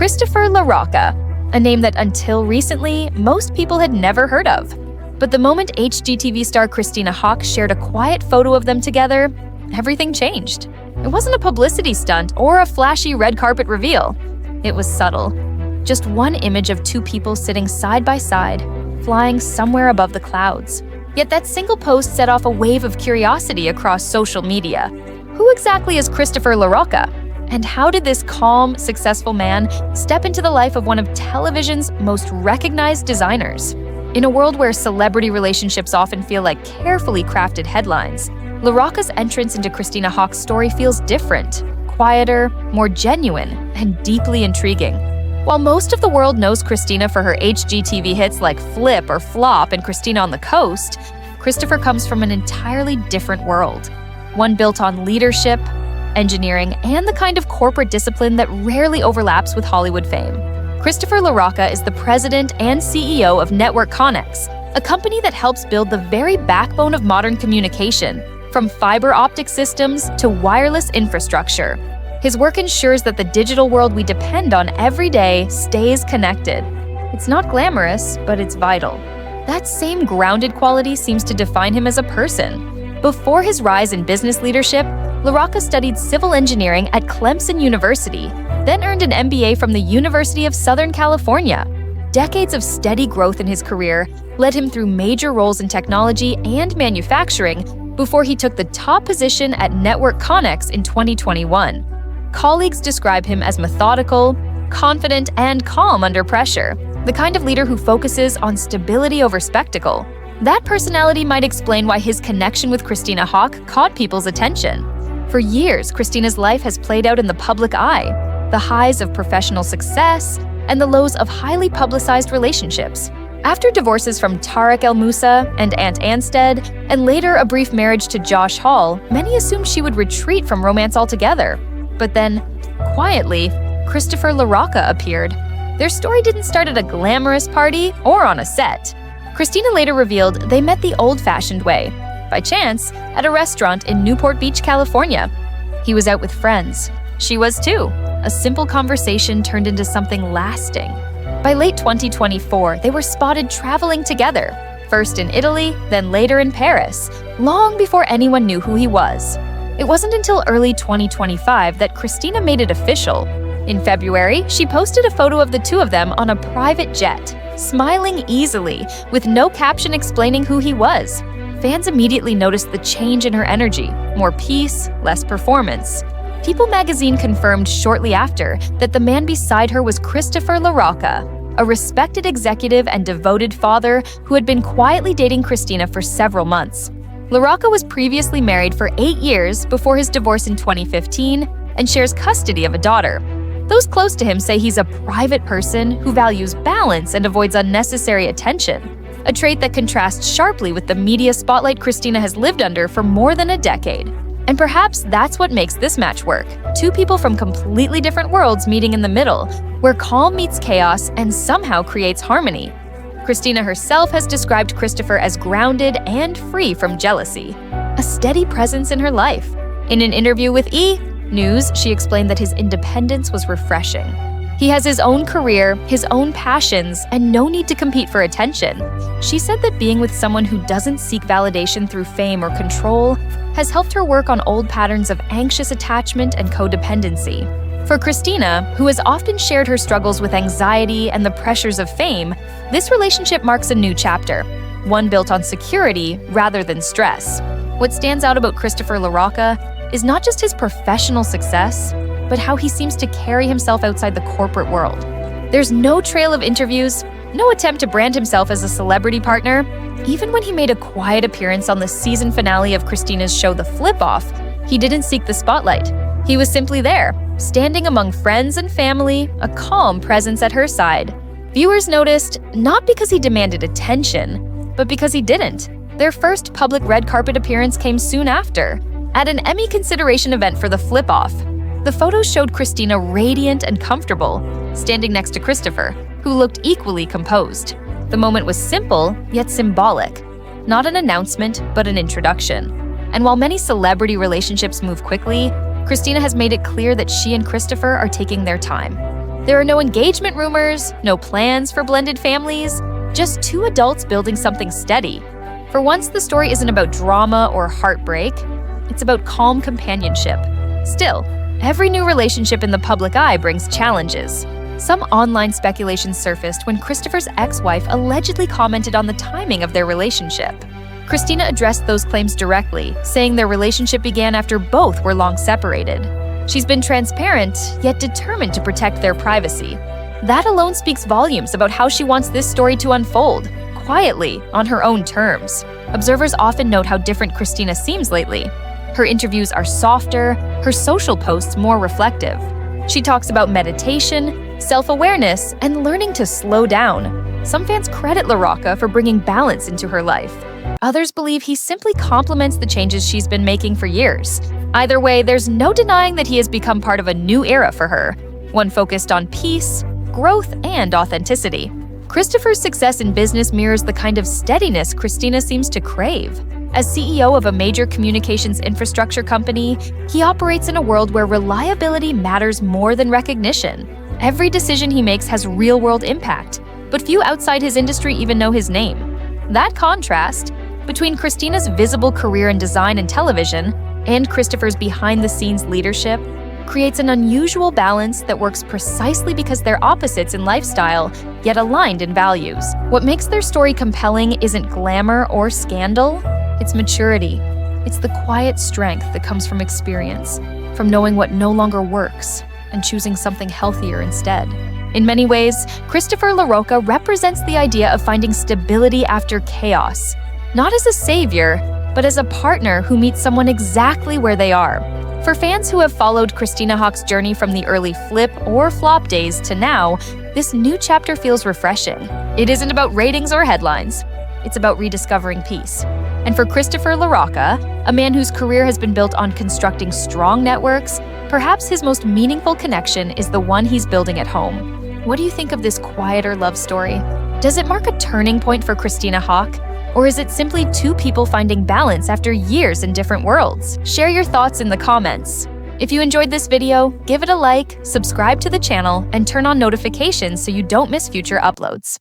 Christopher Larocca, a name that until recently, most people had never heard of. But the moment HGTV star Christina Haack shared a quiet photo of them together, everything changed. It wasn't a publicity stunt or a flashy red carpet reveal. It was subtle. Just one image of two people sitting side by side, flying somewhere above the clouds. Yet that single post set off a wave of curiosity across social media. Who exactly is Christopher Larocca? And how did this calm, successful man step into the life of one of television's most recognized designers? In a world where celebrity relationships often feel like carefully crafted headlines, Larocca's entrance into Christina Haack's story feels different, quieter, more genuine, and deeply intriguing. While most of the world knows Christina for her HGTV hits like Flip or Flop and Christina on the Coast, Christopher comes from an entirely different world. One built on leadership, engineering, and the kind of corporate discipline that rarely overlaps with Hollywood fame. Christopher Larocca is the president and CEO of Network Connex, a company that helps build the very backbone of modern communication, from fiber optic systems to wireless infrastructure. His work ensures that the digital world we depend on every day stays connected. It's not glamorous, but it's vital. That same grounded quality seems to define him as a person. Before his rise in business leadership, Larocca studied civil engineering at Clemson University, then earned an MBA from the University of Southern California. Decades of steady growth in his career led him through major roles in technology and manufacturing before he took the top position at Network Connex in 2021. Colleagues describe him as methodical, confident, and calm under pressure, the kind of leader who focuses on stability over spectacle. That personality might explain why his connection with Christina Haack caught people's attention. For years, Christina's life has played out in the public eye, the highs of professional success and the lows of highly publicized relationships. After divorces from Tarek El Moussa and Ant Anstead, and later a brief marriage to Josh Hall, many assumed she would retreat from romance altogether. But then, quietly, Christopher Larocca appeared. Their story didn't start at a glamorous party or on a set. Christina later revealed they met the old-fashioned way, by chance, at a restaurant in Newport Beach, California. He was out with friends. She was too. A simple conversation turned into something lasting. By late 2024, they were spotted traveling together, first in Italy, then later in Paris, long before anyone knew who he was. It wasn't until early 2025 that Christina made it official. In February, she posted a photo of the two of them on a private jet, smiling easily, with no caption explaining who he was. Fans immediately noticed the change in her energy, more peace, less performance. People magazine confirmed shortly after that the man beside her was Christopher Larocca, a respected executive and devoted father who had been quietly dating Christina for several months. Larocca was previously married for 8 years before his divorce in 2015 and shares custody of a daughter. Those close to him say he's a private person who values balance and avoids unnecessary attention, a trait that contrasts sharply with the media spotlight Christina has lived under for more than a decade. And perhaps that's what makes this match work. Two people from completely different worlds meeting in the middle, where calm meets chaos and somehow creates harmony. Christina herself has described Christopher as grounded and free from jealousy, a steady presence in her life. In an interview with E! News, she explained that his independence was refreshing. He has his own career, his own passions, and no need to compete for attention. She said that being with someone who doesn't seek validation through fame or control has helped her work on old patterns of anxious attachment and codependency. For Christina, who has often shared her struggles with anxiety and the pressures of fame, this relationship marks a new chapter, one built on security rather than stress. What stands out about Christopher Larocca is not just his professional success, but how he seems to carry himself outside the corporate world. There's no trail of interviews, no attempt to brand himself as a celebrity partner. Even when he made a quiet appearance on the season finale of Christina's show The Flip-Off, he didn't seek the spotlight. He was simply there, standing among friends and family, a calm presence at her side. Viewers noticed not because he demanded attention, but because he didn't. Their first public red carpet appearance came soon after, at an Emmy consideration event for The Flip-Off. The photos showed Christina radiant and comfortable, standing next to Christopher, who looked equally composed. The moment was simple, yet symbolic. Not an announcement, but an introduction. And while many celebrity relationships move quickly, Christina has made it clear that she and Christopher are taking their time. There are no engagement rumors, no plans for blended families, just two adults building something steady. For once, the story isn't about drama or heartbreak. It's about calm companionship. Still, every new relationship in the public eye brings challenges. Some online speculation surfaced when Christopher's ex-wife allegedly commented on the timing of their relationship. Christina addressed those claims directly, saying their relationship began after both were long separated. She's been transparent, yet determined to protect their privacy. That alone speaks volumes about how she wants this story to unfold, quietly, on her own terms. Observers often note how different Christina seems lately. Her interviews are softer, her social posts more reflective. She talks about meditation, self-awareness, and learning to slow down. Some fans credit Larocca for bringing balance into her life. Others believe he simply complements the changes she's been making for years. Either way, there's no denying that he has become part of a new era for her, one focused on peace, growth, and authenticity. Christopher's success in business mirrors the kind of steadiness Christina seems to crave. As CEO of a major communications infrastructure company, he operates in a world where reliability matters more than recognition. Every decision he makes has real-world impact, but few outside his industry even know his name. That contrast between Christina's visible career in design and television and Christopher's behind-the-scenes leadership creates an unusual balance that works precisely because they're opposites in lifestyle, yet aligned in values. What makes their story compelling isn't glamour or scandal, it's maturity. It's the quiet strength that comes from experience, from knowing what no longer works and choosing something healthier instead. In many ways, Christopher Larocca represents the idea of finding stability after chaos, not as a savior, but as a partner who meets someone exactly where they are. For fans who have followed Christina Haack's journey from the early flip or flop days to now, this new chapter feels refreshing. It isn't about ratings or headlines. It's about rediscovering peace. And for Christopher Larocca, a man whose career has been built on constructing strong networks, perhaps his most meaningful connection is the one he's building at home. What do you think of this quieter love story? Does it mark a turning point for Christina Haack? Or is it simply two people finding balance after years in different worlds? Share your thoughts in the comments. If you enjoyed this video, give it a like, subscribe to the channel, and turn on notifications so you don't miss future uploads.